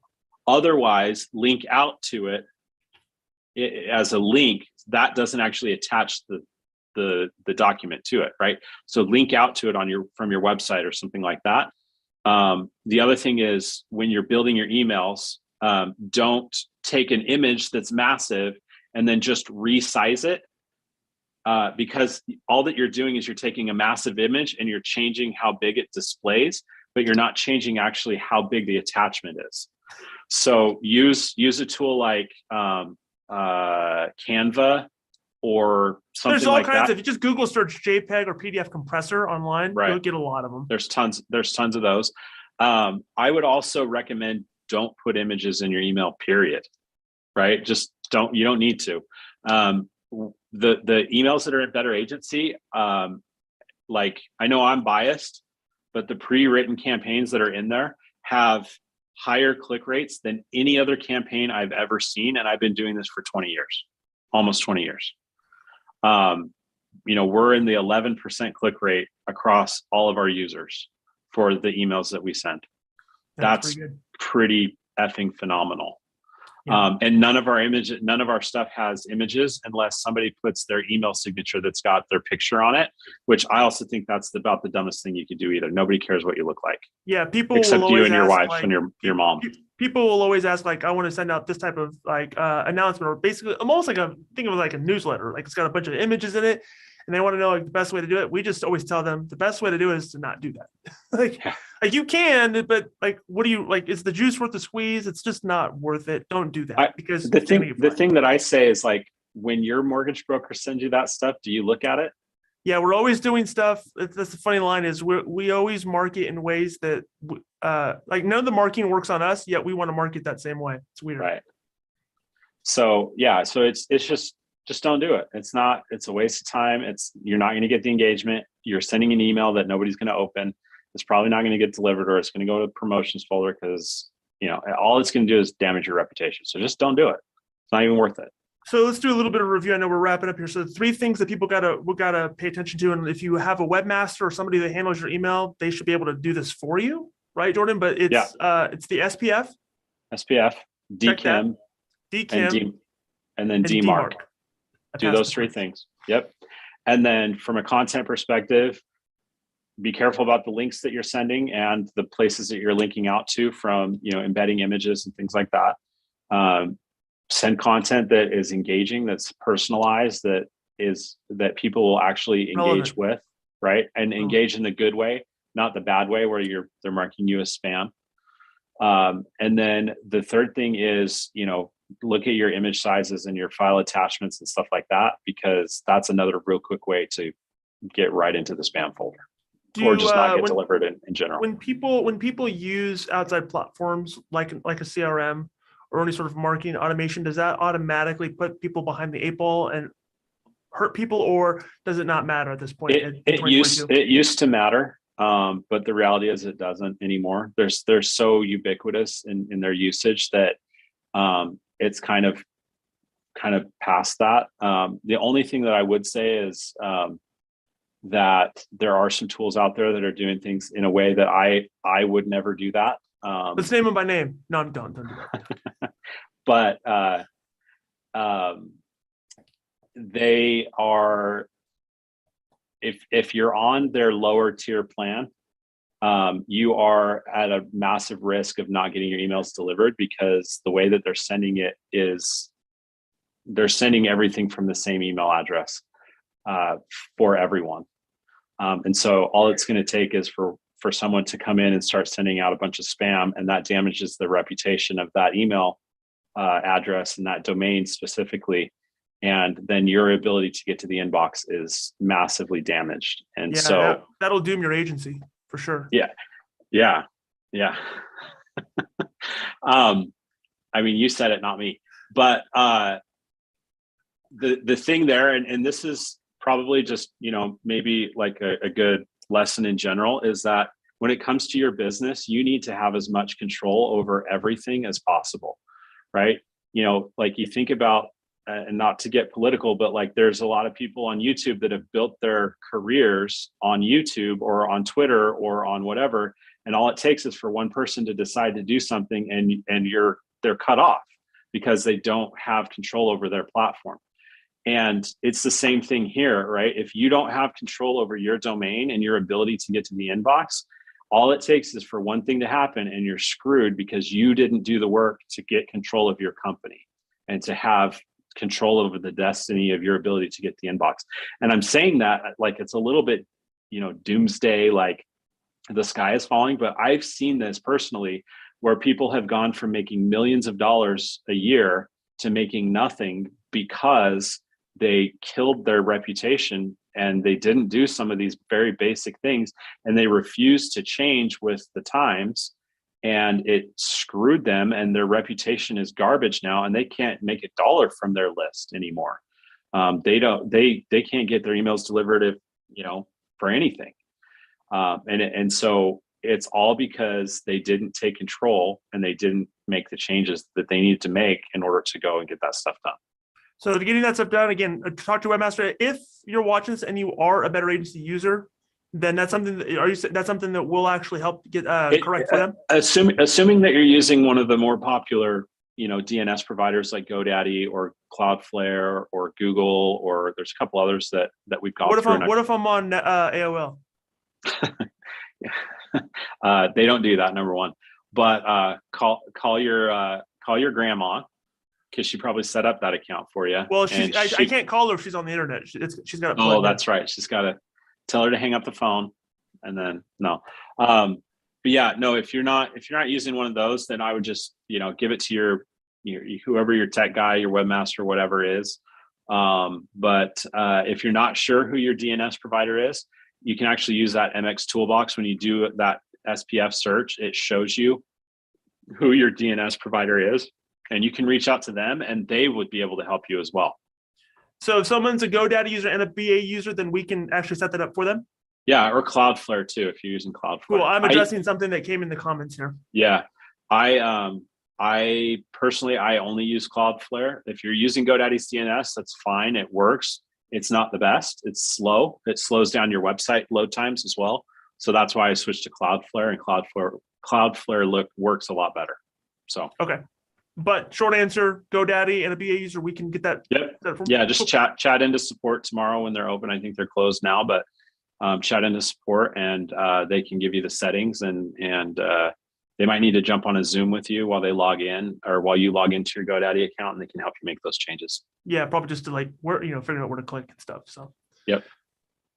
Otherwise, link out to it as a link that doesn't actually attach the document to it, right? So link out to it from your website or something like that. The other thing is when you're building your emails, don't take an image that's massive and then just resize it, because all that you're doing is you're taking a massive image and you're changing how big it displays, but you're not changing actually how big the attachment is. So use a tool like Canva or something There's all like kinds that. of, if you just Google search JPEG or PDF compressor online, Right. you'll get a lot of them. There's tons of those. I would also recommend don't put images in your email, period. Right? Just you don't need to. The emails that are at Better Agency, like I know I'm biased, but the pre-written campaigns that are in there have higher click rates than any other campaign I've ever seen. And I've been doing this for 20 years, almost 20 years. We're in the 11% click rate across all of our users for the emails that we send. That's pretty effing phenomenal. Yeah. And none of our stuff has images unless somebody puts their email signature that's got their picture on it, which I also think that's about the dumbest thing you could do either. Nobody cares what you look like. Yeah, people except will you always and your ask, wife and your mom. People will always ask, like, I want to send out this type of announcement, or basically almost like think of it like a newsletter, like it's got a bunch of images in it, and they want to know like the best way to do it. We just always tell them the best way to do it is to not do that. Like you can, but like, what do you like? Is the juice worth the squeeze? It's just not worth it. Don't do that, because the thing that I say is, like, when your mortgage broker sends you that stuff, do you look at it? Yeah, we're always doing stuff. That's the funny line is we always market in ways that like none of the marketing works on us, yet we want to market that same way. It's weird. Right. So yeah, so it's just don't do it. It's a waste of time. You're not going to get the engagement. You're sending an email that nobody's going to open. It's probably not going to get delivered, or it's going to go to the promotions folder because, all it's going to do is damage your reputation. So just don't do it. It's not even worth it. So let's do a little bit of review. I know we're wrapping up here. So the 3 things that people gotta pay attention to. And if you have a webmaster or somebody that handles your email, they should be able to do this for you, right, Jordan? But it's the SPF, Dkim, and then Dmarc. Do those 3 things. Yep. And then from a content perspective, be careful about the links that you're sending and the places that you're linking out to from, embedding images and things like that. Send content that is engaging, that's personalized, that people will actually engage with, right? And engage in the good way, not the bad way where they're marking you as spam. And then the third thing is, look at your image sizes and your file attachments and stuff like that, because that's another real quick way to get right into the spam folder. Or just not get delivered in general. When people use outside platforms like a CRM or any sort of marketing automation, does that automatically put people behind the 8 ball and hurt people, or does it not matter at this point? It used to matter, but the reality is it doesn't anymore. They're so ubiquitous in their usage that it's kind of past that. The only thing that I would say is that there are some tools out there that are doing things in a way that I would never do that. Let's name them by name. No, don't do that. But they are, if you're on their lower tier plan, you are at a massive risk of not getting your emails delivered, because the way that they're sending it is they're sending everything from the same email address for everyone. And so all it's going to take is for someone to come in and start sending out a bunch of spam, and that damages the reputation of that email address and that domain specifically. And then your ability to get to the inbox is massively damaged. And that'll doom your agency for sure. Yeah. I mean, you said it, not me, but the thing there, and this is probably just, maybe like a good lesson in general, is that when it comes to your business, you need to have as much control over everything as possible, right? Like you think about, and not to get political, but like there's a lot of people on YouTube that have built their careers on YouTube or on Twitter or on whatever. And all it takes is for one person to decide to do something and they're cut off because they don't have control over their platform. And it's the same thing here, right? If you don't have control over your domain and your ability to get to the inbox, all it takes is for one thing to happen and you're screwed because you didn't do the work to get control of your company and to have control over the destiny of your ability to get the inbox. And I'm saying that like it's a little bit, doomsday, like the sky is falling, but I've seen this personally where people have gone from making millions of dollars a year to making nothing because they killed their reputation and they didn't do some of these very basic things and they refused to change with the times, and it screwed them and their reputation is garbage now and they can't make $1 from their list anymore. They can't get their emails delivered if, for anything. And so it's all because they didn't take control and they didn't make the changes that they needed to make in order to go and get that stuff done. So to getting that stuff done, again, talk to Webmaster. If you're watching this and you are a Better Agency user, then that's something that's something that will actually help get correct for them. Assuming that you're using one of the more popular, DNS providers like GoDaddy or Cloudflare or Google, or there's a couple others that we've got. What if I'm on AOL? They don't do that, number one. But call your grandma, because she probably set up that account for you. Well, I can't call her if she's on the internet. She's got. Oh, that's right. She's got to tell her to hang up the phone, and then no. But yeah, no. If you're not using one of those, then I would just give it to your whoever your tech guy, your webmaster, whatever is. But if you're not sure who your DNS provider is, you can actually use that MX toolbox. When you do that SPF search, it shows you who your DNS provider is, and you can reach out to them and they would be able to help you as well. So if someone's a GoDaddy user and a BA user, then we can actually set that up for them? Yeah, or Cloudflare too, if you're using Cloudflare. Cool. I'm addressing something that came in the comments here. Yeah. I personally, I only use Cloudflare. If you're using GoDaddy's DNS, that's fine. It works. It's not the best. It's slow. It slows down your website load times as well. So that's why I switched to Cloudflare, and Cloudflare works a lot better. So okay. But short answer, GoDaddy and a BA user, we can get that. Yep. Yeah, just chat into support tomorrow when they're open. I think they're closed now, but chat into support and they can give you the settings, and they might need to jump on a Zoom with you while they log in or while you log into your GoDaddy account, and they can help you make those changes. Yeah, probably just to figure out where to click and stuff. So yep.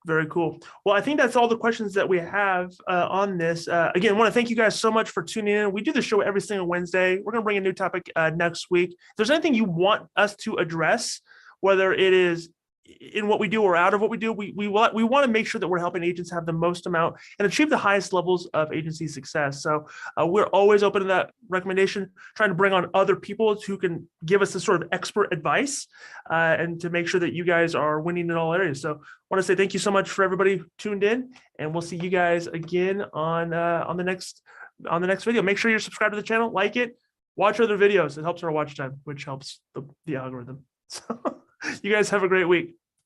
Very cool. Well, I think that's all the questions that we have on this. Again, I want to thank you guys so much for tuning in. We do the show every single Wednesday. We're going to bring a new topic next week. If there's anything you want us to address, whether it is in what we do or out of what we do, we want to make sure that we're helping agents have the most amount and achieve the highest levels of agency success. So we're always open to that recommendation, trying to bring on other people who can give us this sort of expert advice and to make sure that you guys are winning in all areas. So I want to say thank you so much for everybody who tuned in, and we'll see you guys again on the next video. Make sure you're subscribed to the channel, like it, watch other videos. It helps our watch time, which helps the algorithm. So you guys have a great week.